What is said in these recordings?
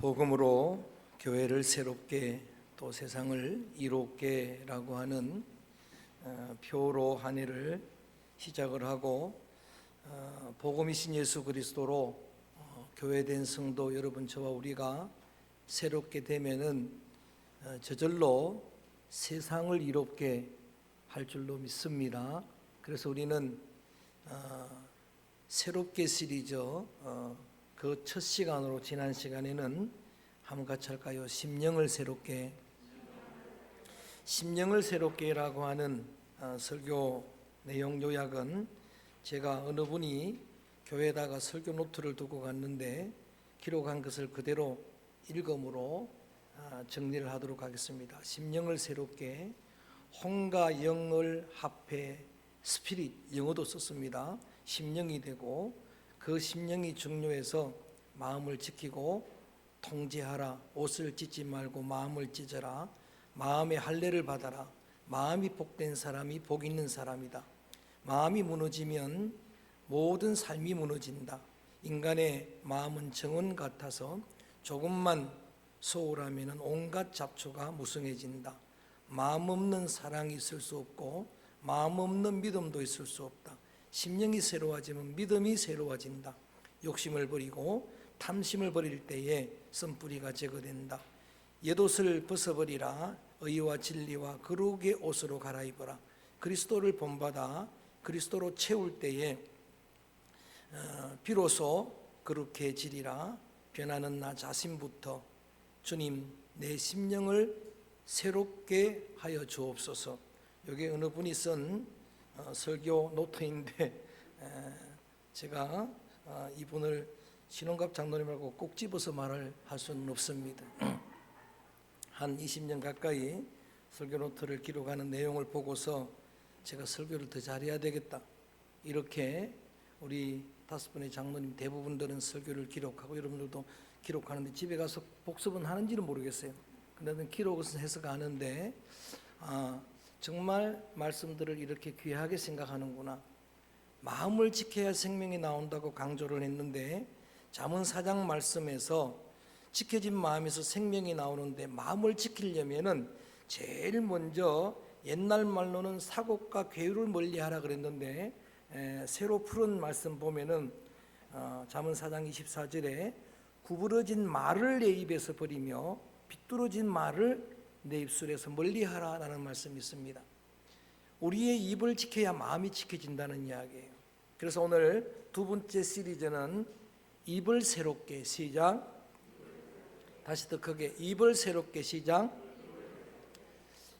복음으로 교회를 새롭게 또 세상을 이롭게라고 하는 표로 한 해를 시작을 하고 복음이신 예수 그리스도로 교회된 성도 여러분 저와 우리가 새롭게 되면은 저절로 세상을 이롭게 할 줄로 믿습니다. 그래서 우리는 새롭게 시리즈 그 첫 시간으로 지난 시간에는 한번 같이 할까요? 심령을 새롭게라고 하는 설교 내용 요약은 제가 어느 분이 교회에다가 설교 노트를 두고 갔는데 기록한 것을 그대로 읽음으로 정리를 하도록 하겠습니다. 심령을 새롭게, 혼과 영을 합해 스피릿, 영어도 썼습니다. 심령이 되고 그 심령이 중요해서 마음을 지키고 통제하라. 옷을 찢지 말고 마음을 찢어라. 마음의 할례를 받아라. 마음이 복된 사람이 복 있는 사람이다. 마음이 무너지면 모든 삶이 무너진다. 인간의 마음은 정원 같아서 조금만 소홀하면 온갖 잡초가 무성해진다. 마음 없는 사랑이 있을 수 없고 마음 없는 믿음도 있을 수 없다. 심령이 새로워지면 믿음이 새로워진다. 욕심을 버리고 탐심을 버릴 때에 쓴뿌리가 제거된다. 옛옷을 벗어버리라. 의와 진리와 거룩의 옷으로 갈아입어라. 그리스도를 본받아 그리스도로 채울 때에 비로소 거룩해지리라. 변하는 나 자신부터 주님 내 심령을 새롭게 하여 주옵소서. 여기 어느 분이 쓴 설교 노트인데 제가 이분을 신원갑 장로님하고 꼭 집어서 말을 할 수는 없습니다. 한 20년 가까이 설교 노트를 기록하는 내용을 보고서 제가 설교를 더 잘해야 되겠다, 이렇게 우리 5분의 장로님 대부분들은 설교를 기록하고 여러분들도 기록하는데 집에 가서 복습은 하는지는 모르겠어요. 근데 기록을 해서 가는데 정말 말씀들을 이렇게 귀하게 생각하는구나. 마음을 지켜야 생명이 나온다고 강조를 했는데 잠언 4장 말씀에서 지켜진 마음에서 생명이 나오는데 마음을 지키려면은 제일 먼저 옛날 말로는 사곡과 괴유를 멀리하라 그랬는데 새로 푸른 말씀 보면은 잠언 4장 24절에 구부러진 말을 내 입에서 버리며 비뚤어진 말을 내 입술에서 멀리하라라는 말씀이 있습니다. 우리의 입을 지켜야 마음이 지켜진다는 이야기예요. 그래서 오늘 두 번째 시리즈는 입을 새롭게, 시작. 다시 더 크게, 입을 새롭게, 시작.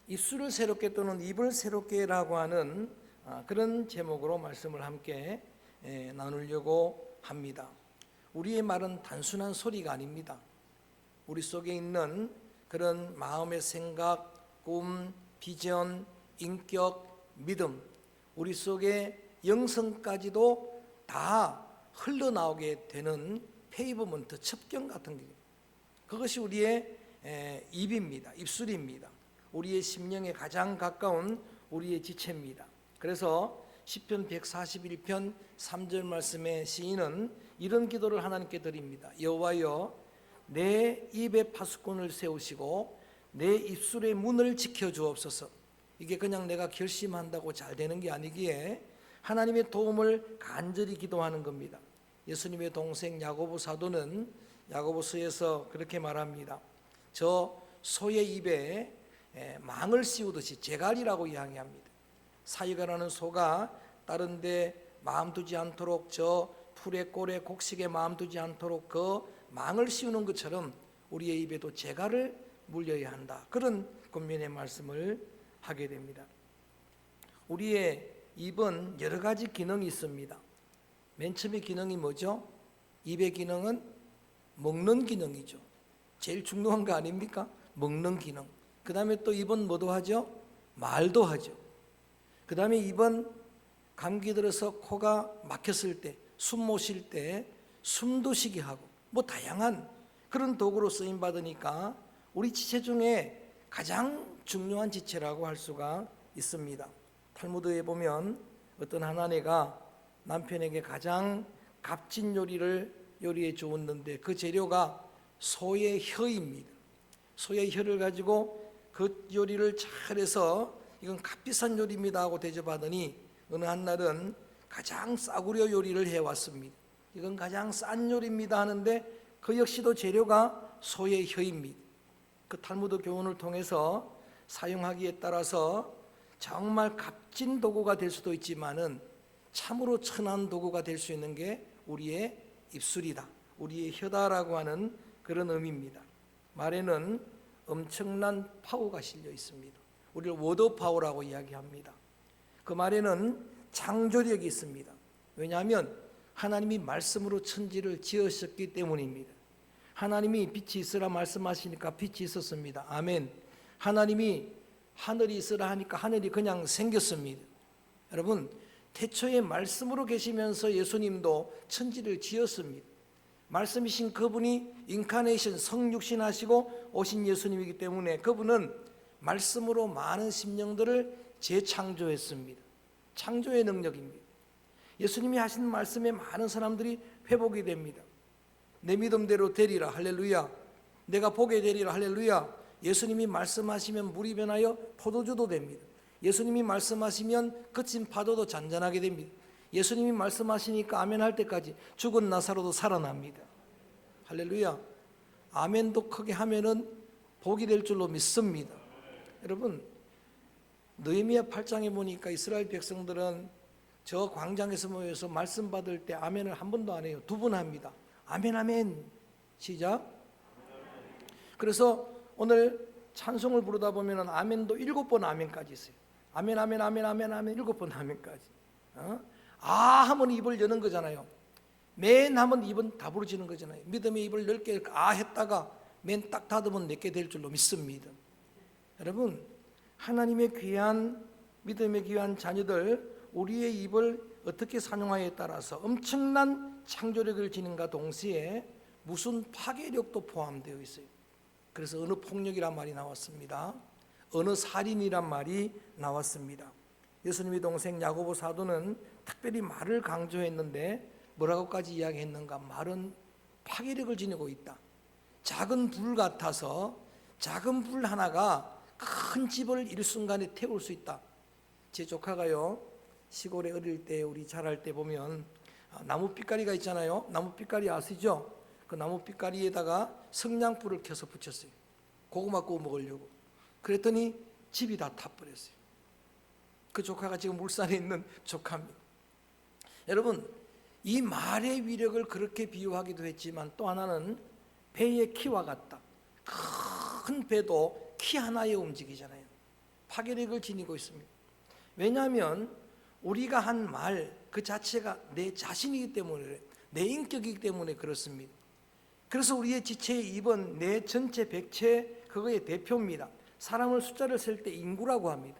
입술을 새롭게 또는 입을 새롭게라고 하는 그런 제목으로 말씀을 함께 나누려고 합니다. 우리의 말은 단순한 소리가 아닙니다. 우리 속에 있는 그런 마음의 생각, 꿈, 비전, 인격, 믿음, 우리 속에 영성까지도 다 흘러나오게 되는 페이버먼트, 첩경 같은 게, 그것이 우리의 입입니다. 입술입니다. 우리의 심령에 가장 가까운 우리의 지체입니다. 그래서 시편 141편 3절 말씀의 시인은 이런 기도를 하나님께 드립니다. 여호와여, 내 입에 파수꾼을 세우시고 내 입술의 문을 지켜주옵소서. 이게 그냥 내가 결심한다고 잘 되는 게 아니기에 하나님의 도움을 간절히 기도하는 겁니다. 예수님의 동생 야고보 사도는 야고보서에서 그렇게 말합니다. 저 소의 입에 망을 씌우듯이 재갈이라고 이야기합니다. 사이가라는 소가 다른 데 마음 두지 않도록 저 풀의 꼴에 곡식에 마음 두지 않도록 그 망을 씌우는 것처럼 우리의 입에도 재갈을 물려야 한다, 그런 권면의 말씀을 하게 됩니다. 우리의 입은 여러 가지 기능이 있습니다. 맨 처음에 기능이 뭐죠? 입의 기능은 먹는 기능이죠. 제일 중요한 거 아닙니까? 먹는 기능. 그 다음에 또 입은 뭐도 하죠? 말도 하죠. 그 다음에 입은 감기 들어서 코가 막혔을 때, 숨 못 쉴 때 숨도 쉬게 하고 뭐 다양한 그런 도구로 쓰임 받으니까 우리 지체 중에 가장 중요한 지체라고 할 수가 있습니다. 탈무드에 보면 어떤 한 아내가 남편에게 가장 값진 요리를 요리해 주었는데 그 재료가 소의 혀입니다. 소의 혀를 가지고 그 요리를 잘해서 이건 값비싼 요리입니다 하고 대접하더니 어느 한날은 가장 싸구려 요리를 해왔습니다. 이건 가장 싼 요리입니다 하는데 그 역시도 재료가 소의 혀입니다. 그 탈무드 교훈을 통해서 사용하기에 따라서 정말 값진 도구가 될 수도 있지만은 참으로 천한 도구가 될 수 있는 게 우리의 입술이다, 우리의 혀다라고 하는 그런 의미입니다. 말에는 엄청난 파워가 실려 있습니다. 우리를 워드 파워라고 이야기합니다. 그 말에는 창조력이 있습니다. 왜냐하면 하나님이 말씀으로 천지를 지으셨기 때문입니다. 하나님이 빛이 있으라 말씀하시니까 빛이 있었습니다. 아멘. 하나님이 하늘이 있으라 하니까 하늘이 그냥 생겼습니다. 여러분, 태초에 말씀으로 계시면서 예수님도 천지를 지었습니다. 말씀이신 그분이 인카네이션 성육신 하시고 오신 예수님이기 때문에 그분은 말씀으로 많은 심령들을 재창조했습니다. 창조의 능력입니다. 예수님이 하신 말씀에 많은 사람들이 회복이 됩니다. 내 믿음대로 되리라 할렐루야. 내가 보게 되리라 할렐루야. 예수님이 말씀하시면 물이 변하여 포도주도 됩니다. 예수님이 말씀하시면 그친 파도도 잔잔하게 됩니다. 예수님이 말씀하시니까 아멘 할 때까지 죽은 나사로도 살아납니다. 할렐루야. 아멘도 크게 하면은 복이 될 줄로 믿습니다. 여러분, 느헤미야 8장에 보니까 이스라엘 백성들은 저 광장에서 모여서 말씀 받을 때 아멘을 한 번도 안 해요. 2번 합니다. 아멘 아멘. 시작. 그래서 오늘 찬송을 부르다 보면 아멘도 7번 아멘까지 있어요. 아멘 아멘 아멘 아멘 아멘 7번 아멘까지. 아 하면 입을 여는 거잖아요. 맨 하면 입은 다 부러지는 거잖아요. 믿음의 입을 넓게 아 했다가 맨 딱 닫으면 내게 될 줄로 믿습니다. 여러분, 하나님의 귀한 믿음의 귀한 자녀들, 우리의 입을 어떻게 사용하에 따라서 엄청난 창조력을 지닌가 동시에 무슨 파괴력도 포함되어 있어요. 그래서 어느 폭력이란 말이 나왔습니다. 어느 살인이란 말이 나왔습니다. 예수님의 동생 야고보 사도는 특별히 말을 강조했는데 뭐라고까지 이야기했는가? 말은 파괴력을 지니고 있다. 작은 불 같아서 작은 불 하나가 큰 집을 일순간에 태울 수 있다. 제 조카가요, 시골에 어릴 때 우리 자랄 때 보면 나무 삐까리가 있잖아요. 나무 삐까리 아시죠? 그 나무 삐까리에다가 성냥불을 켜서 붙였어요. 고구마 구워 먹으려고. 그랬더니 집이 다 타버렸어요. 그 조카가 지금 울산에 있는 조카입니다. 여러분, 이 말의 위력을 그렇게 비유하기도 했지만 또 하나는 배의 키와 같다. 큰 배도 키 하나에 움직이잖아요. 파괴력을 지니고 있습니다. 왜냐하면 우리가 한 말 그 자체가 내 자신이기 때문에, 내 인격이기 때문에 그렇습니다. 그래서 우리의 지체의 입은 내 전체 백체 그거의 대표입니다. 사람을 숫자를 셀 때 인구라고 합니다.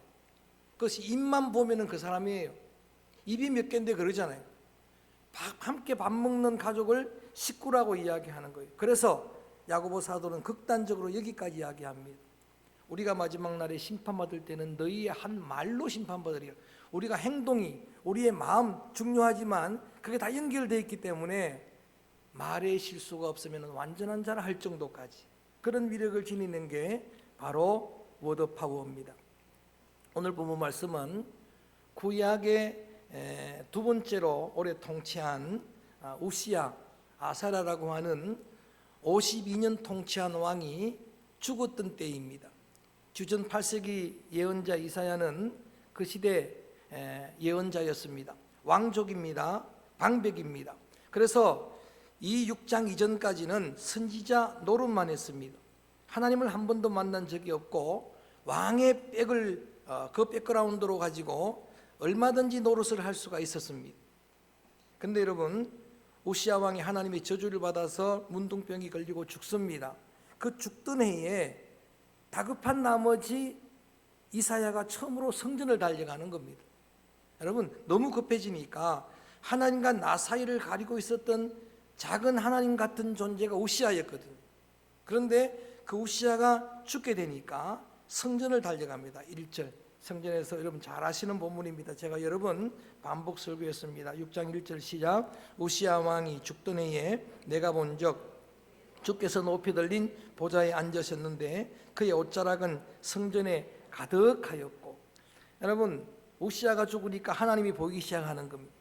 그것이 입만 보면은 그 사람이에요. 입이 몇 개인데 그러잖아요. 함께 밥 먹는 가족을 식구라고 이야기하는 거예요. 그래서 야고보 사도는 극단적으로 여기까지 이야기합니다. 우리가 마지막 날에 심판받을 때는 너희의 한 말로 심판받으리라. 우리가 행동이, 우리의 마음 중요하지만 그게 다 연결되어 있기 때문에 말에 실수가 없으면 완전한 자라 할 정도까지 그런 위력을 지니는 게 바로 워드 파워입니다. 오늘 본문 말씀은 구약의 2번째로 오래 통치한 우시야, 아사라라고 하는 52년 통치한 왕이 죽었던 때입니다. 주전 8세기 예언자 이사야는 그 시대 예언자였습니다. 왕족입니다. 방백입니다. 그래서 이 6장 이전까지는 선지자 노릇만 했습니다. 하나님을 한 번도 만난 적이 없고 왕의 백을 그 백그라운드로 가지고 얼마든지 노릇을 할 수가 있었습니다. 근데 여러분, 우시야 왕이 하나님의 저주를 받아서 문둥병이 걸리고 죽습니다. 그 죽던 해에 다급한 나머지 이사야가 처음으로 성전을 달려가는 겁니다. 여러분, 너무 급해지니까 하나님과 나 사이를 가리고 있었던 작은 하나님 같은 존재가 우시야였거든요. 그런데 그 우시야가 죽게 되니까 성전을 달려갑니다. 1절 성전에서 여러분 잘 아시는 본문입니다. 제가 여러 번 반복 설교했습니다. 6장 1절 시작. 우시야 왕이 죽던 해에 내가 본적 주께서 높이 들린 보좌에 앉으셨는데 그의 옷자락은 성전에 가득하였고, 여러분, 우시아가 죽으니까 하나님이 보이기 시작하는 겁니다.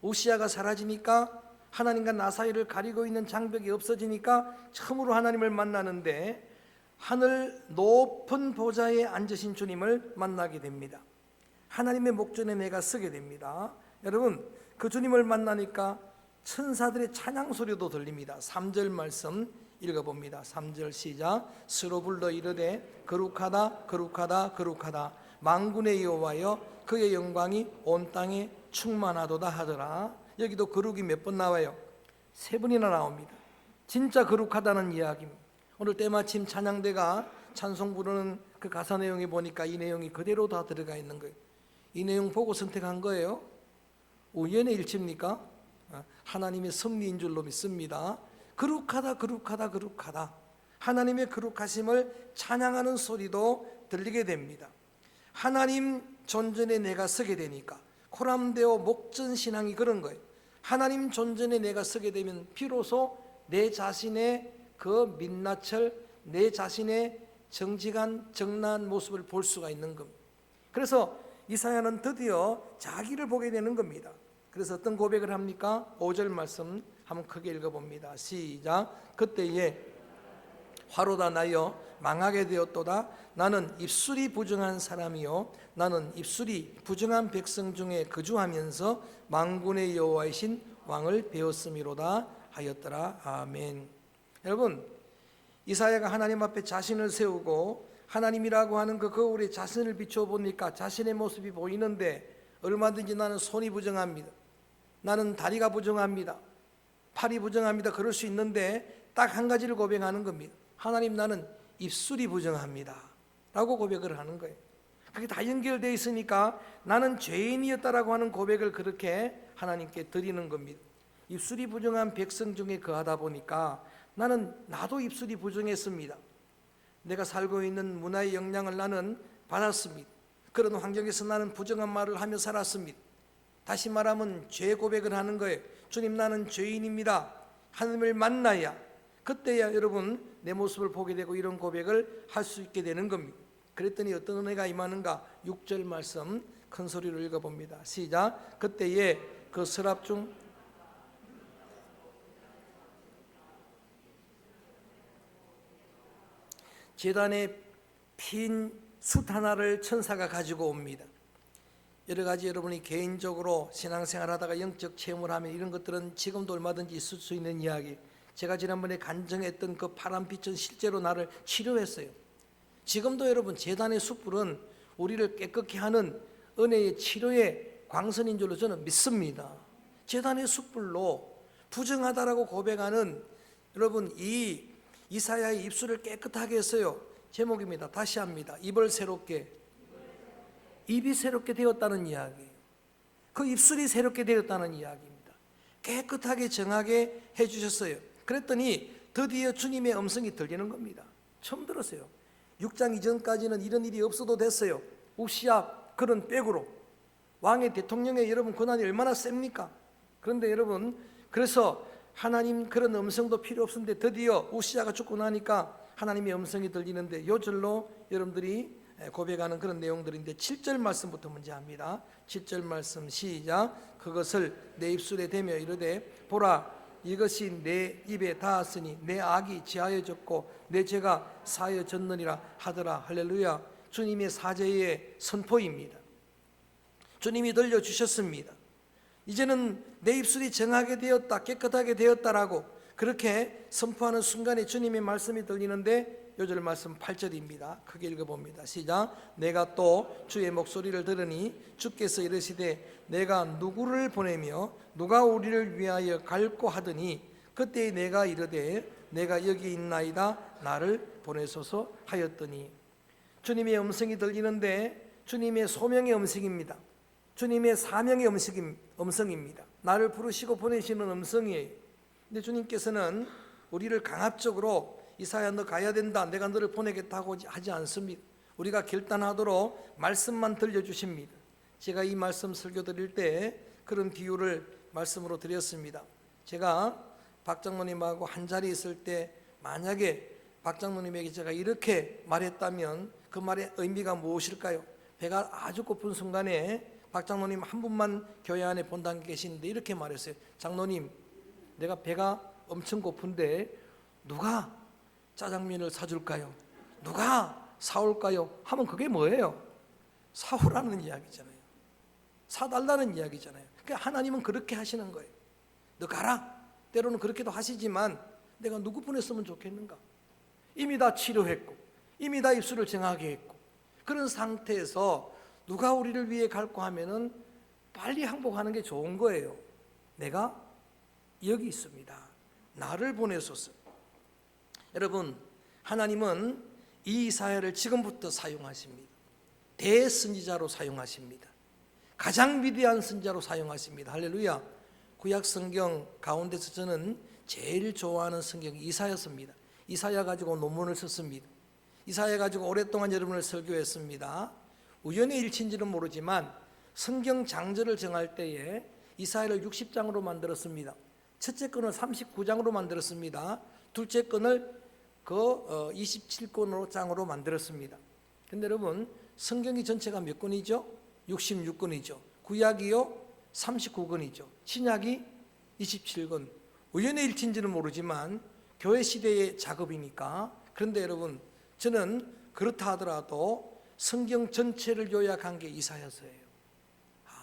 우시아가 사라지니까 하나님과 나 사이를 가리고 있는 장벽이 없어지니까 처음으로 하나님을 만나는데 하늘 높은 보좌에 앉으신 주님을 만나게 됩니다. 하나님의 목전에 내가 서게 됩니다. 여러분, 그 주님을 만나니까 천사들의 찬양 소리도 들립니다. 3절 말씀 읽어봅니다. 3절 시작. 스로 불러 이르되 거룩하다 거룩하다 거룩하다 만군의 여호와여 그의 영광이 온 땅에 충만하도다 하더라. 여기도 거룩이 몇 번 나와요? 3번이나 나옵니다. 진짜 거룩하다는 이야기입니다. 오늘 때마침 찬양대가 찬송 부르는 그 가사 내용에 보니까 이 내용이 그대로 다 들어가 있는 거예요. 이 내용 보고 선택한 거예요? 우연의 일치입니까? 하나님의 섭리인 줄로 믿습니다. 거룩하다 거룩하다 거룩하다, 하나님의 거룩하심을 찬양하는 소리도 들리게 됩니다. 하나님 존전에 내가 서게 되니까 코람데오 목전신앙이 그런 거예요. 하나님 존전에 내가 서게 되면 비로소 내 자신의 그 민낯을, 내 자신의 정직한 정나한 모습을 볼 수가 있는 겁니다. 그래서 이사야는 드디어 자기를 보게 되는 겁니다. 그래서 어떤 고백을 합니까? 5절 말씀 한번 크게 읽어봅니다. 시작. 그때에 화로다 나여 망하게 되었도다. 나는 입술이 부정한 사람이요 나는 입술이 부정한 백성 중에 거주하면서 만군의 여호와이신 왕을 배웠음이로다 하였더라. 아멘. 여러분, 이사야가 하나님 앞에 자신을 세우고 하나님이라고 하는 그 거울에 자신을 비춰보니까 자신의 모습이 보이는데 얼마든지 나는 손이 부정합니다, 나는 다리가 부정합니다, 팔이 부정합니다, 그럴 수 있는데 딱 한 가지를 고백하는 겁니다. 하나님, 나는 입술이 부정합니다 라고 고백을 하는 거예요. 그게 다 연결되어 있으니까 나는 죄인이었다라고 하는 고백을 그렇게 하나님께 드리는 겁니다. 입술이 부정한 백성 중에 거하다 보니까 나도 입술이 부정했습니다. 내가 살고 있는 문화의 영향을 나는 받았습니다. 그런 환경에서 나는 부정한 말을 하며 살았습니다. 다시 말하면 죄 고백을 하는 거예요. 주님, 나는 죄인입니다. 하나님을 만나야 그때야 여러분 내 모습을 보게 되고 이런 고백을 할 수 있게 되는 겁니다. 그랬더니 어떤 은혜가 임하는가? 6절 말씀 큰 소리로 읽어봅니다. 시작. 그때에 그 서랍 중 제단에 핀 숯 하나를 천사가 가지고 옵니다. 여러 가지 여러분이 개인적으로 신앙생활 하다가 영적 체험을 하면 이런 것들은 지금도 얼마든지 있을 수 있는 이야기. 제가 지난번에 간증했던 그 파란빛은 실제로 나를 치료했어요. 지금도 여러분 제단의 숯불은 우리를 깨끗게 하는 은혜의 치료의 광선인 줄로 저는 믿습니다. 제단의 숯불로 부정하다라고 고백하는 여러분 이 이사야의 입술을 깨끗하게 했어요. 제목입니다. 다시 합니다. 입이 새롭게 되었다는 이야기예요. 그 입술이 새롭게 되었다는 이야기입니다. 깨끗하게 정하게 해주셨어요. 그랬더니 드디어 주님의 음성이 들리는 겁니다. 처음 들었어요. 6장 이전까지는 이런 일이 없어도 됐어요. 우시아 그런 백으로 왕의 대통령의 여러분 권한이 얼마나 셉니까? 그런데 여러분, 그래서 하나님 그런 음성도 필요 없었는데 드디어 우시아가 죽고 나니까 하나님의 음성이 들리는데 요 절로 여러분들이 고백하는 그런 내용들인데 7절 말씀부터 먼저 합니다. 7절 말씀 시작. 그것을 내 입술에 대며 이르되 보라, 이것이 내 입에 닿았으니 내 악이 지하여졌고 내 죄가 사하여졌느니라 하더라. 할렐루야. 주님의 사죄의 선포입니다. 주님이 들려주셨습니다. 이제는 내 입술이 정하게 되었다, 깨끗하게 되었다라고 그렇게 선포하는 순간에 주님의 말씀이 들리는데 요절 말씀 8절입니다. 크게 읽어봅니다. 시작. 내가 또 주의 목소리를 들으니 주께서 이르시되 내가 누구를 보내며 누가 우리를 위하여 갈고 하더니 그때 내가 이르되 내가 여기 있나이다 나를 보내소서 하였더니. 주님의 음성이 들리는데 주님의 소명의 음성입니다. 주님의 사명의 음성입니다. 나를 부르시고 보내시는 음성이에요. 근데 주님께서는 우리를 강압적으로 이사야 너 가야 된다, 내가 너를 보내겠다고 하지 않습니다. 우리가 결단하도록 말씀만 들려주십니다. 제가 이 말씀 설교 드릴 때 그런 비유를 말씀으로 드렸습니다. 제가 박 장로님하고 한 자리에 있을 때 만약에 박 장로님에게 제가 이렇게 말했다면 그 말의 의미가 무엇일까요? 배가 아주 고픈 순간에 박 장로님 한 분만 교회 안에 본당 계시는데 이렇게 말했어요. 장로님, 내가 배가 엄청 고픈데 누가 짜장면을 사줄까요? 누가 사올까요? 하면 그게 뭐예요? 사오라는 이야기잖아요. 사달라는 이야기잖아요. 그러니까 하나님은 그렇게 하시는 거예요. 너 가라. 때로는 그렇게도 하시지만 내가 누구 보냈으면 좋겠는가? 이미 다 치료했고 이미 다 입술을 정하게 했고 그런 상태에서 누가 우리를 위해 갈고 하면은 빨리 항복하는 게 좋은 거예요. 내가 여기 있습니다. 나를 보내소서. 여러분, 하나님은 이 이사야를 지금부터 사용하십니다. 대선지자로 사용하십니다. 가장 위대한 선지자로 사용하십니다. 할렐루야. 구약 성경 가운데서 저는 제일 좋아하는 성경이 이사야서입니다. 이사야 가지고 논문을 썼습니다. 이사야 가지고 오랫동안 여러분을 설교했습니다. 우연의 일치인지는 모르지만 성경 장절을 정할 때에 이사야를 60장으로 만들었습니다. 첫째 건을 39장으로 만들었습니다. 둘째 건을 27권으로 장으로 만들었습니다. 근데 여러분, 성경이 전체가 몇 권이죠? 66권이죠. 구약이요 39권이죠. 신약이 27권. 우연의 일치인지는 모르지만 교회 시대의 작업이니까. 그런데 여러분, 저는 그렇다 하더라도 성경 전체를 요약한 게 이사야서예요.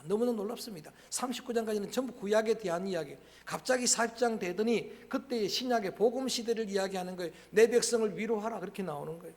너무나 놀랍습니다. 39장까지는 전부 구약에 대한 이야기. 갑자기 40장 되더니 그때의 신약의 복음 시대를 이야기하는 거예요. 내 백성을 위로하라 그렇게 나오는 거예요.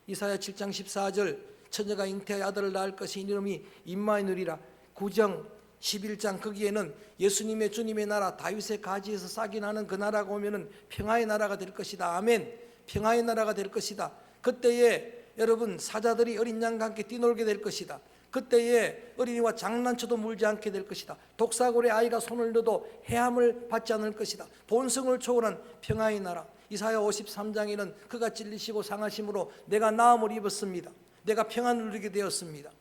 이사야 7장 14절 처녀가 잉태의 아들을 낳을 것이 이름이 임마누엘이라. 9장 11장 거기에는 예수님의 주님의 나라 다윗의 가지에서 싹이 나는 그 나라가 오면은 평화의 나라가 될 것이다. 아멘. 평화의 나라가 될 것이다. 그때에 여러분 사자들이 어린 양과 함께 뛰놀게 될 것이다. 그때에 어린이와 장난쳐도 물지 않게 될 것이다. 독사골에 아이가 손을 넣어도 해함을 받지 않을 것이다. 본성을 초월한 평화의 나라. 이사야 53장에는 그가 찔리시고 상하심으로 내가 나음을 입었습니다. 내가 평안을 누리게 되었습니다.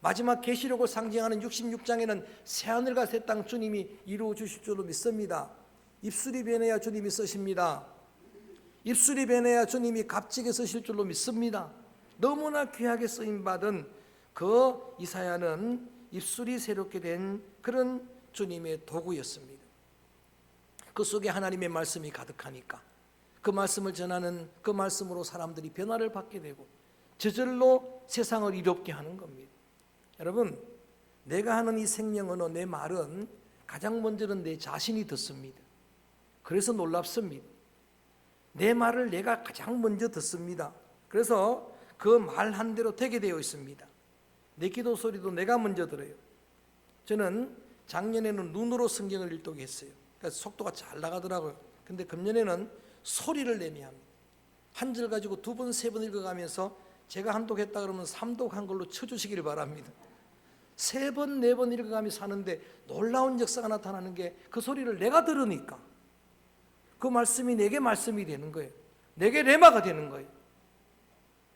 마지막 계시록을 상징하는 66장에는 새하늘과 새 땅 주님이 이루어 주실 줄로 믿습니다. 입술이 변해야 주님이 쓰십니다. 입술이 변해야 주님이 값지게 쓰실 줄로 믿습니다. 너무나 귀하게 쓰임받은 그 이사야는 입술이 새롭게 된 그런 주님의 도구였습니다. 그 속에 하나님의 말씀이 가득하니까 그 말씀을 전하는 그 말씀으로 사람들이 변화를 받게 되고 저절로 세상을 이롭게 하는 겁니다. 여러분, 내가 하는 이 생명 언어, 내 말은 가장 먼저는 내 자신이 듣습니다. 그래서 놀랍습니다. 내 말을 내가 가장 먼저 듣습니다. 그래서 그 말 한 대로 되게 되어 있습니다. 내 기도 소리도 내가 먼저 들어요. 저는 작년에는 눈으로 성경을 읽도록 했어요. 그러니까 속도가 잘 나가더라고요. 근데 금년에는 소리를 내며 합니다. 한 절 가지고 두 번, 세 번 읽어가면서 제가 한독했다 그러면 삼독한 걸로 쳐주시기를 바랍니다. 세 번, 네 번 읽어가면서 사는데 놀라운 역사가 나타나는 게 그 소리를 내가 들으니까 그 말씀이 내게 말씀이 되는 거예요. 내게 레마가 되는 거예요.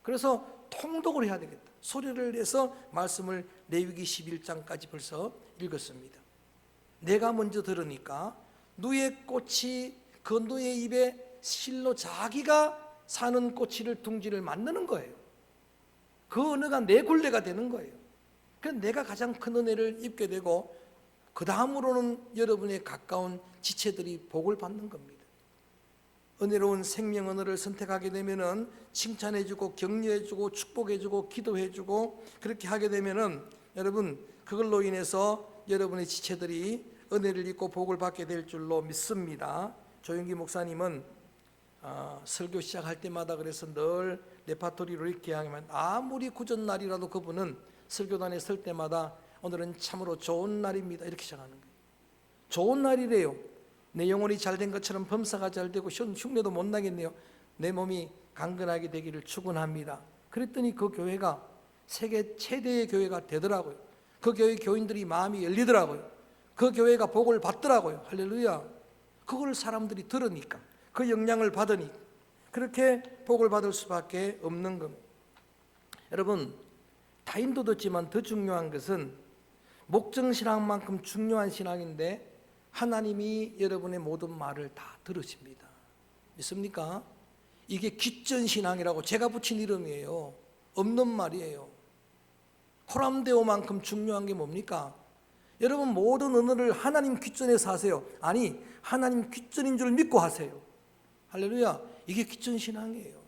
그래서 통독을 해야 되겠다. 소리를 내서 말씀을 레위기 11장까지 벌써 읽었습니다. 내가 먼저 들으니까 누의 꽃이 그 누의 입에 실로 자기가 사는 꼬치를 둥지를 만드는 거예요. 그 언어가 내 굴레가 되는 거예요. 그래서 내가 가장 큰 은혜를 입게 되고 그 다음으로는 여러분의 가까운 지체들이 복을 받는 겁니다. 은혜로운 생명 언어를 선택하게 되면은 칭찬해주고 격려해주고 축복해주고 기도해주고 그렇게 하게 되면은 여러분 그걸로 인해서 여러분의 지체들이 은혜를 입고 복을 받게 될 줄로 믿습니다. 조영기 목사님은 설교 시작할 때마다 그래서 늘 레파토리로 이렇게 하면 아무리 구전 날이라도 그분은 설교단에 설 때마다 오늘은 참으로 좋은 날입니다 이렇게 시작하는 거예요. 좋은 날이래요. 내 영혼이 잘된 것처럼 범사가 잘 되고 흉내도 못 나겠네요. 내 몸이 강건하게 되기를 축원합니다. 그랬더니 그 교회가 세계 최대의 교회가 되더라고요. 그 교회 교인들이 마음이 열리더라고요. 그 교회가 복을 받더라고요. 할렐루야. 그걸 사람들이 들으니까 그 영향을 받으니 그렇게 복을 받을 수밖에 없는 겁니다. 여러분, 타인도 듣지만 더 중요한 것은 목정신앙만큼 중요한 신앙인데 하나님이 여러분의 모든 말을 다 들으십니다. 믿습니까? 이게 기전신앙이라고 제가 붙인 이름이에요. 없는 말이에요. 코람데오만큼 중요한 게 뭡니까? 여러분 모든 언어를 하나님 귓전에서 하세요. 아니 하나님 귓전인 줄 믿고 하세요. 할렐루야. 이게 기전신앙이에요.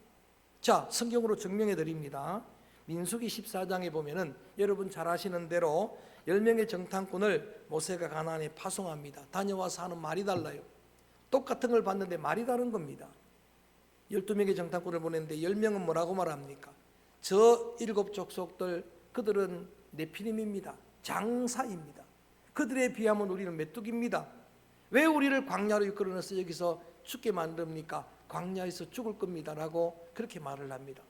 자, 성경으로 증명해 드립니다. 민수기 14장에 보면은 여러분 잘 아시는 대로 10명의 정탐꾼을 모세가 가나안에 파송합니다. 다녀와서 하는 말이 달라요. 똑같은 걸 봤는데 말이 다른 겁니다. 12명의 정탐꾼을 보냈는데 10명은 뭐라고 말합니까? 저 7 족속들 그들은 네피림입니다. 장사입니다. 그들에 비하면 우리는 메뚜기입니다. 왜 우리를 광야로 이끌어내서 여기서 죽게 만듭니까? 광야에서 죽을 겁니다 라고 그렇게 말을 합니다.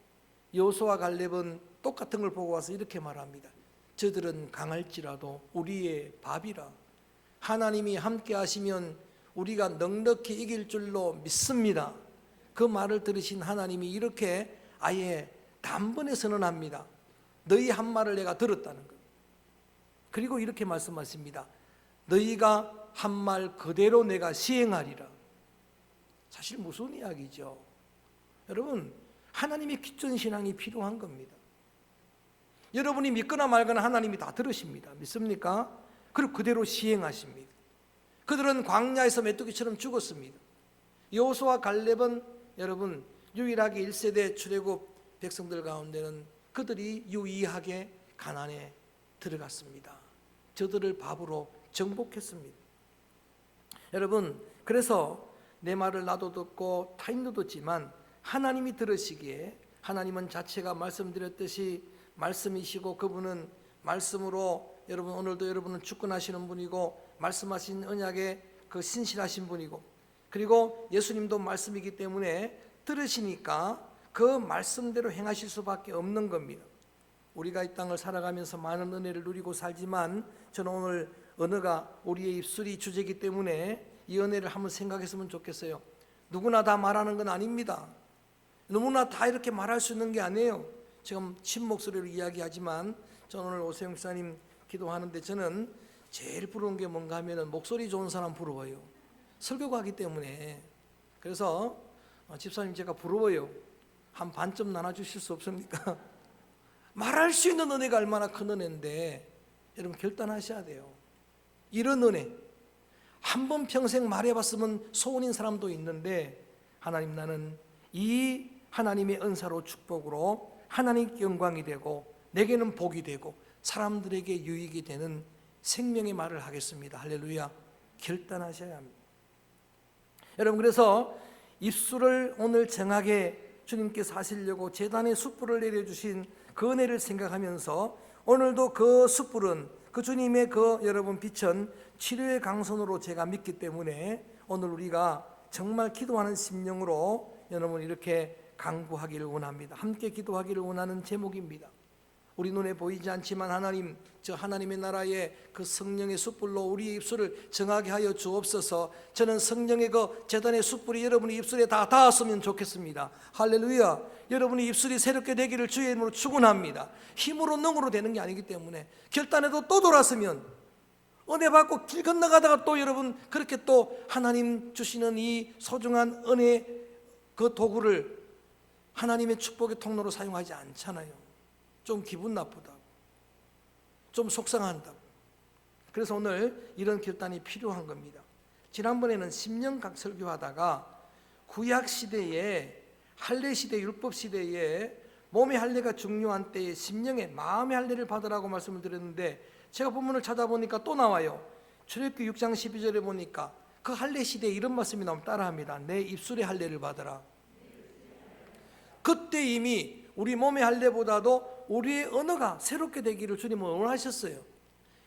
여호수아와 갈렙은 똑같은 걸 보고 와서 이렇게 말합니다. 저들은 강할지라도 우리의 밥이라. 하나님이 함께 하시면 우리가 넉넉히 이길 줄로 믿습니다. 그 말을 들으신 하나님이 이렇게 아예 단번에 선언합니다. 너희 한 말을 내가 들었다는 것. 그리고 이렇게 말씀하십니다. 너희가 한 말 그대로 내가 시행하리라. 사실 무슨 이야기죠? 여러분 하나님의 기전신앙이 필요한 겁니다. 여러분이 믿거나 말거나 하나님이 다 들으십니다. 믿습니까? 그리고 그대로 시행하십니다. 그들은 광야에서 메뚜기처럼 죽었습니다. 여호수아와 갈렙은 여러분 유일하게 1세대 출애굽 백성들 가운데는 그들이 유의하게 가나안에 들어갔습니다. 저들을 밥으로 정복했습니다. 여러분 그래서 내 말을 나도 듣고 타인도 듣지만 하나님이 들으시기에 하나님은 자체가 말씀드렸듯이 말씀이시고 그분은 말씀으로 여러분 오늘도 여러분은 주권하시는 분이고 말씀하신 언약에 그 신실하신 분이고 그리고 예수님도 말씀이기 때문에 들으시니까 그 말씀대로 행하실 수밖에 없는 겁니다. 우리가 이 땅을 살아가면서 많은 은혜를 누리고 살지만 저는 오늘 언어가 우리의 입술이 주제이기 때문에 이 은혜를 한번 생각했으면 좋겠어요. 누구나 다 말하는 건 아닙니다. 누구나 다 이렇게 말할 수 있는 게 아니에요. 지금 친목소리로 이야기하지만 저는 오늘 오세영 목사님 기도하는데 저는 제일 부러운 게 뭔가 하면은 목소리 좋은 사람 부러워요. 설교가 하기 때문에. 그래서 집사님 제가 부러워요. 한 반점 나눠주실 수 없습니까? 말할 수 있는 은혜가 얼마나 큰 은혜인데 여러분 결단하셔야 돼요. 이런 은혜 한 번 평생 말해봤으면 소원인 사람도 있는데 하나님 나는 이 하나님의 은사로 축복으로 하나님께 영광이 되고 내게는 복이 되고 사람들에게 유익이 되는 생명의 말을 하겠습니다. 할렐루야. 결단하셔야 합니다. 여러분 그래서 입술을 오늘 정하게 주님께서 하시려고 제단에 숯불을 내려주신 그 은혜를 생각하면서 오늘도 그 숯불은 그 주님의 그 여러분 빛은 치료의 강선으로 제가 믿기 때문에 오늘 우리가 정말 기도하는 심령으로 여러분 이렇게 강구하기를 원합니다. 함께 기도하기를 원하는 제목입니다. 우리 눈에 보이지 않지만 하나님, 저 하나님의 나라의 그 성령의 숯불로 우리의 입술을 정하게 하여 주옵소서. 저는 성령의 그 제단의 숯불이 여러분의 입술에 다 닿았으면 좋겠습니다. 할렐루야. 여러분의 입술이 새롭게 되기를 주의 이름으로 축원합니다. 힘으로 능으로 되는 게 아니기 때문에 결단해도 또 돌았으면 은혜 받고 길 건너가다가 또 여러분 그렇게 또 하나님 주시는 이 소중한 은혜 그 도구를 하나님의 축복의 통로로 사용하지 않잖아요. 좀 기분 나쁘다고, 좀 속상한다고. 그래서 오늘 이런 결단이 필요한 겁니다. 지난번에는 심령각 설교하다가 구약시대에 할례시대 율법시대에 몸의 할례가 중요한 때에 심령의 마음의 할례를 받으라고 말씀을 드렸는데 제가 본문을 찾아보니까 또 나와요. 출애굽기 6장 12절에 보니까 그 할례시대에 이런 말씀이 나오면 따라합니다. 내 입술의 할례를 받으라. 그때 이미 우리 몸의 할례보다도 우리의 언어가 새롭게 되기를 주님은 원하셨어요.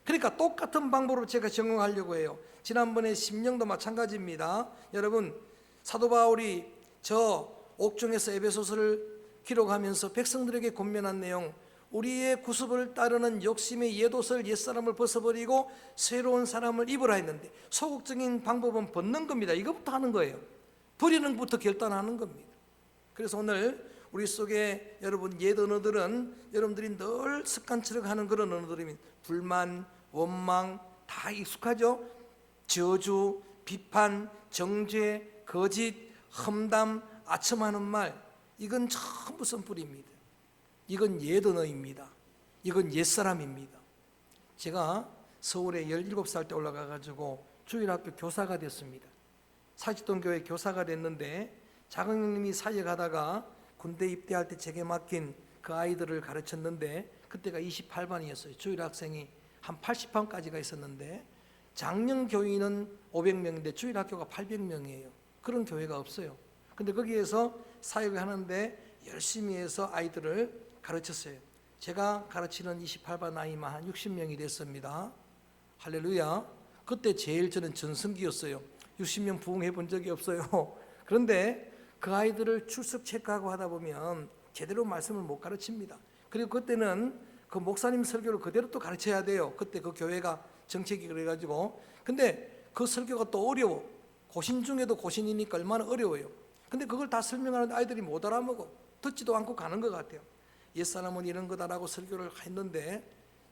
그러니까 똑같은 방법으로 제가 적용하려고 해요. 지난번에 심령도 마찬가지입니다. 여러분 사도 바울이 저 옥중에서 에베소서를 기록하면서 백성들에게 권면한 내용, 우리의 구습을 따르는 욕심의 옛옷을 옛사람을 벗어버리고 새로운 사람을 입으라 했는데 소극적인 방법은 벗는 겁니다. 이것부터 하는 거예요. 버리는 것부터 결단하는 겁니다. 그래서 오늘 우리 속에 여러분 옛 언어들은 여러분들이 늘 습관처럼 하는 그런 언어들입니다. 불만, 원망 다 익숙하죠. 저주, 비판, 정죄, 거짓, 험담, 아첨하는 말, 이건 전부 선풀입니다. 이건 옛 언어입니다. 이건 옛사람입니다. 제가 서울에 17살 때 올라가가지고 주일학교 교사가 됐습니다. 사직동 교회 교사가 됐는데 작은 형님이 사역하다가 군대 입대할 때 제게 맡긴 그 아이들을 가르쳤는데 그때가 28반이었어요. 주일학생이 한 80반까지가 있었는데 장년 교인은 500명인데 주일학교가 800명이에요. 그런 교회가 없어요. 근데 거기에서 사역을 하는데 열심히 해서 아이들을 가르쳤어요. 제가 가르치는 28반 아이만 한 60명이 됐습니다. 할렐루야. 그때 제일 저는 전성기였어요. 60명 부흥해 본 적이 없어요. 그런데 그 아이들을 출석 체크하고 하다 보면 제대로 말씀을 못 가르칩니다. 그리고 그때는 그 목사님 설교를 그대로 또 가르쳐야 돼요. 그때 그 교회가 정책이 그래가지고. 근데 그 설교가 또 어려워. 고신 중에도 고신이니까 얼마나 어려워요. 근데 그걸 다 설명하는데 아이들이 못 알아먹어. 듣지도 않고 가는 것 같아요. 옛사람은 이런 거다라고 설교를 했는데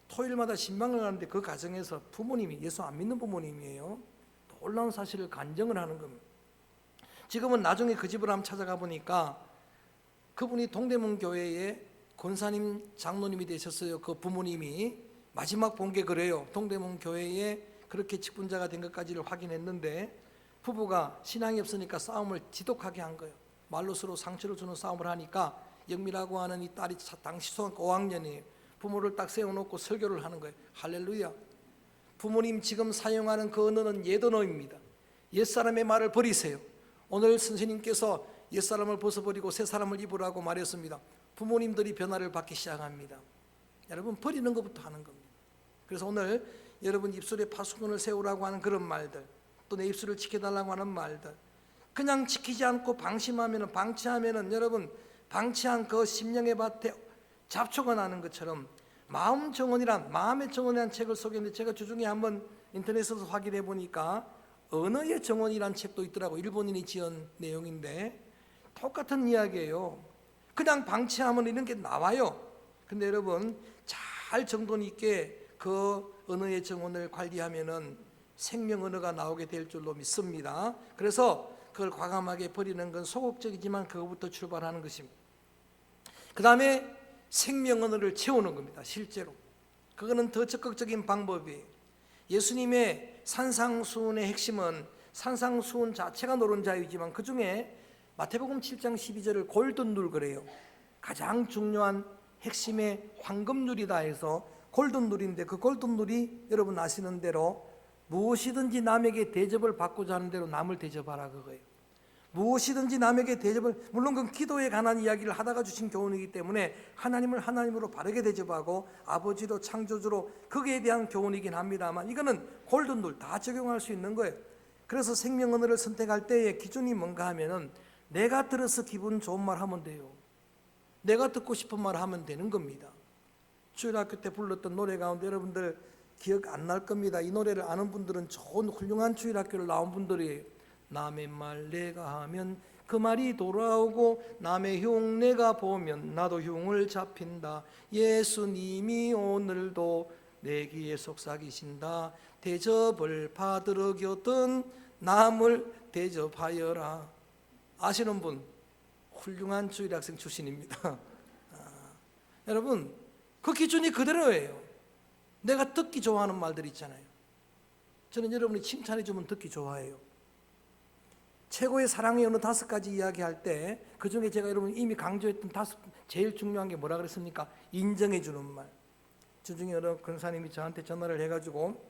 토요일마다 신방을 가는데 그 가정에서 부모님이 예수 안 믿는 부모님이에요. 놀라운 사실을 간증을 하는 겁니다. 지금은 나중에 그 집을 한번 찾아가 보니까 그분이 동대문 교회에 권사님 장로님이 되셨어요. 그 부모님이 마지막 본 게 그래요. 동대문 교회에 그렇게 직분자가 된 것까지를 확인했는데 부부가 신앙이 없으니까 싸움을 지독하게 한 거예요. 말로 서로 상처를 주는 싸움을 하니까 영미라고 하는 이 딸이 당시 초등학교 5학년이에요. 부모를 딱 세워놓고 설교를 하는 거예요. 할렐루야. 부모님 지금 사용하는 그 언어는 옛 언어입니다. 옛사람의 말을 버리세요. 오늘 선생님께서 옛사람을 벗어버리고 새사람을 입으라고 말했습니다. 부모님들이 변화를 받기 시작합니다. 여러분 버리는 것부터 하는 겁니다. 그래서 오늘 여러분 입술에 파수꾼을 세우라고 하는 그런 말들, 또 내 입술을 지켜달라고 하는 말들, 그냥 지키지 않고 방치하면은 여러분 방치한 그 심령의 밭에 잡초가 나는 것처럼 마음의 정원이란 책을 소개했는데 제가 주중에 한번 인터넷에서 확인해 보니까 언어의 정원이란 책도 있더라고. 일본인이 지은 내용인데 똑같은 이야기예요. 그냥 방치하면 이런 게 나와요. 근데 여러분 잘 정돈 있게 그 언어의 정원을 관리하면은 생명 언어가 나오게 될 줄로 믿습니다. 그래서 그걸 과감하게 버리는 건 소극적이지만 그것부터 출발하는 것입니다. 그 다음에 생명 언어를 채우는 겁니다. 실제로 그거는 더 적극적인 방법이에요. 예수님의 산상수훈의 핵심은 산상수훈 자체가 노른자유지만 그 중에 마태복음 7장 12절을 골든룰 그래요. 가장 중요한 핵심의 황금률이다 해서 골든룰인데 그 골든룰이 여러분 아시는 대로 무엇이든지 남에게 대접을 받고자 하는 대로 남을 대접하라 그거예요. 무엇이든지 남에게 대접을, 물론 그 기도에 관한 이야기를 하다가 주신 교훈이기 때문에 하나님을 하나님으로 바르게 대접하고 아버지로 창조주로 거기에 대한 교훈이긴 합니다만 이거는 골든룰 다 적용할 수 있는 거예요. 그래서 생명 언어를 선택할 때의 기준이 뭔가 하면은 내가 들어서 기분 좋은 말 하면 돼요. 내가 듣고 싶은 말 하면 되는 겁니다. 주일학교 때 불렀던 노래 가운데 여러분들 기억 안 날 겁니다. 이 노래를 아는 분들은 좋은 훌륭한 주일학교를 나온 분들이에요. 남의 말 내가 하면 그 말이 돌아오고 남의 흉 내가 보면 나도 흉을 잡힌다. 예수님이 오늘도 내 귀에 속삭이신다. 대접을 받으러 겼던 남을 대접하여라. 아시는 분 훌륭한 주일학생 출신입니다. 여러분 그 기준이 그대로예요. 내가 듣기 좋아하는 말들 있잖아요. 저는 여러분이 칭찬해 주면 듣기 좋아해요. 최고의 사랑의 언어 5가지 이야기할 때 그중에 제가 여러분 이미 강조했던 제일 중요한 게 뭐라 그랬습니까? 인정해 주는 말. 주중에 어느 권사님이 저한테 전화를 해가지고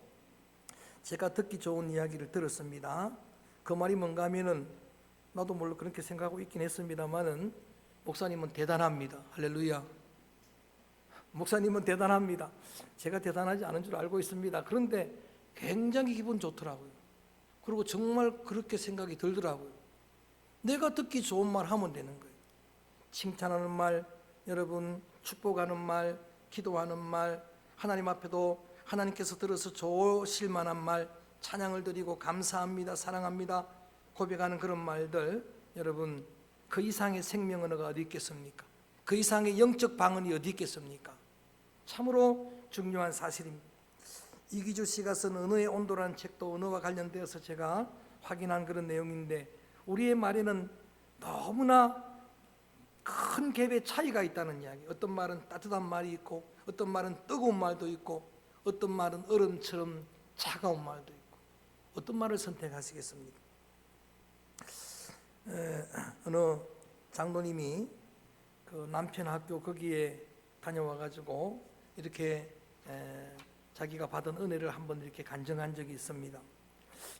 제가 듣기 좋은 이야기를 들었습니다. 그 말이 뭔가 하면은 나도 물론 그렇게 생각하고 있긴 했습니다만은 목사님은 대단합니다. 할렐루야. 목사님은 대단합니다. 제가 대단하지 않은 줄 알고 있습니다. 그런데 굉장히 기분 좋더라고요. 그리고 정말 그렇게 생각이 들더라고요. 내가 듣기 좋은 말 하면 되는 거예요. 칭찬하는 말, 여러분 축복하는 말, 기도하는 말, 하나님 앞에도 하나님께서 들어서 좋으실 만한 말, 찬양을 드리고 감사합니다, 사랑합니다 고백하는 그런 말들, 여러분 그 이상의 생명 언어가 어디 있겠습니까? 그 이상의 영적 방언이 어디 있겠습니까? 참으로 중요한 사실입니다. 이기주 씨가 쓴 언어의 온도라는 책도 언어와 관련되어서 제가 확인한 그런 내용인데 우리의 말에는 너무나 큰 갭의 차이가 있다는 이야기. 어떤 말은 따뜻한 말이 있고, 어떤 말은 뜨거운 말도 있고, 어떤 말은 얼음처럼 차가운 말도 있고. 어떤 말을 선택하시겠습니까? 어느 장로님이 그 남편 학교 거기에 다녀와 가지고 이렇게 자기가 받은 은혜를 한번 이렇게 간증한 적이 있습니다.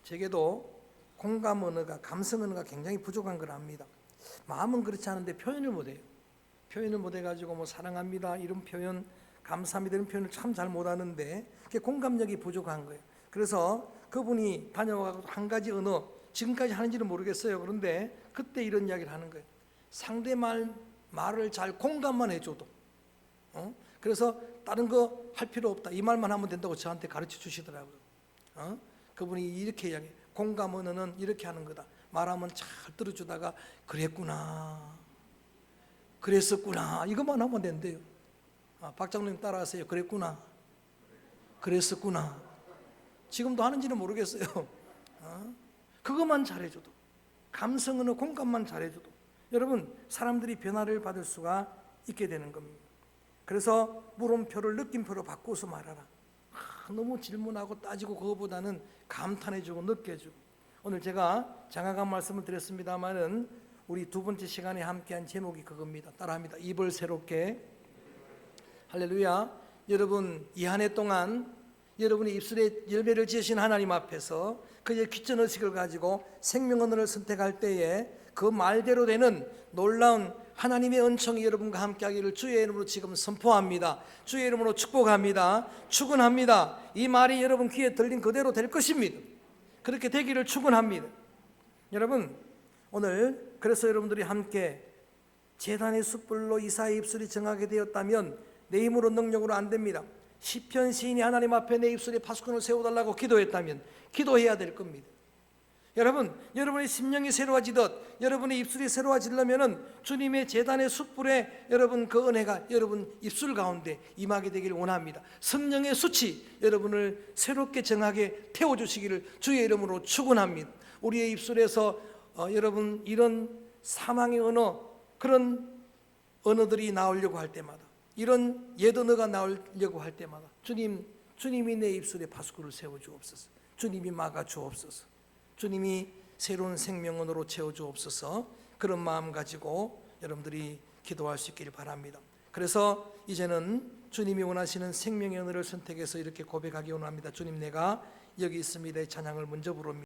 제게도 공감 언어가, 감성 언어가 굉장히 부족한 걸 압니다. 마음은 그렇지 않은데 표현을 못해요. 표현을 못해가지고 뭐 사랑합니다 이런 표현, 감사합니다 이런 표현을 참 잘 못하는데 그게 공감력이 부족한 거예요. 그래서 그분이 다녀와서 한 가지 언어, 지금까지 하는지는 모르겠어요. 그런데 그때 이런 이야기를 하는 거예요. 상대 말을 잘 공감만 해줘도, 그래서 다른 거 할 필요 없다, 이 말만 하면 된다고 저한테 가르쳐 주시더라고요. 그분이 이렇게 이야기해요. 공감 언어는 이렇게 하는 거다. 말하면 잘 들어주다가 그랬구나, 그랬었구나, 이것만 하면 된대요. 박 장로님 따라하세요. 그랬구나, 그랬었구나. 지금도 하는지는 모르겠어요. 그것만 잘해줘도, 감성은 공감만 잘해줘도 여러분 사람들이 변화를 받을 수가 있게 되는 겁니다. 그래서 물음표를 느낌표로 바꿔서 말하라. 너무 질문하고 따지고 그거보다는 감탄해주고 느껴주고. 오늘 제가 장하간 말씀을 드렸습니다마는 우리 두 번째 시간에 함께한 제목이 그겁니다. 따라합니다. 입을 새롭게. 할렐루야. 여러분 이 한 해 동안 여러분이 입술에 열매를 지으신 하나님 앞에서 그의 귀전 의식을 가지고 생명 언어를 선택할 때에 그 말대로 되는 놀라운 하나님의 은총이 여러분과 함께하기를 주의 이름으로 지금 선포합니다. 주의 이름으로 축복합니다. 축원합니다. 이 말이 여러분 귀에 들린 그대로 될 것입니다. 그렇게 되기를 축원합니다. 여러분 오늘 그래서 여러분들이 함께 제단의 숯불로 이사의 입술이 정하게 되었다면 내 힘으로 능력으로 안 됩니다. 시편 시인이 하나님 앞에 내 입술에 파수꾼을 세워달라고 기도했다면 기도해야 될 겁니다. 여러분, 여러분의 심령이 새로워지듯 여러분의 입술이 새로워지려면은 주님의 제단의 숯불에 여러분 그 은혜가 여러분 입술 가운데 임하게 되기를 원합니다. 성령의 숯이 여러분을 새롭게 정하게 태워주시기를 주의 이름으로 축원합니다. 우리의 입술에서 여러분 이런 사망의 언어, 그런 언어들이 나오려고 할 때마다, 이런 옛 언어가 나오려고 할 때마다 주님이 내 입술에 파수꾼을 세워주옵소서. 주님이 막아주옵소서. 주님이 새로운 생명 언어로 채워주옵소서. 그런 마음 가지고 여러분들이 기도할 수 있기를 바랍니다. 그래서 이제는 주님이 원하시는 생명의 언어를 선택해서 이렇게 고백하기 원합니다. 주님, 내가 여기 있습니다의 찬양을 먼저 부릅니다.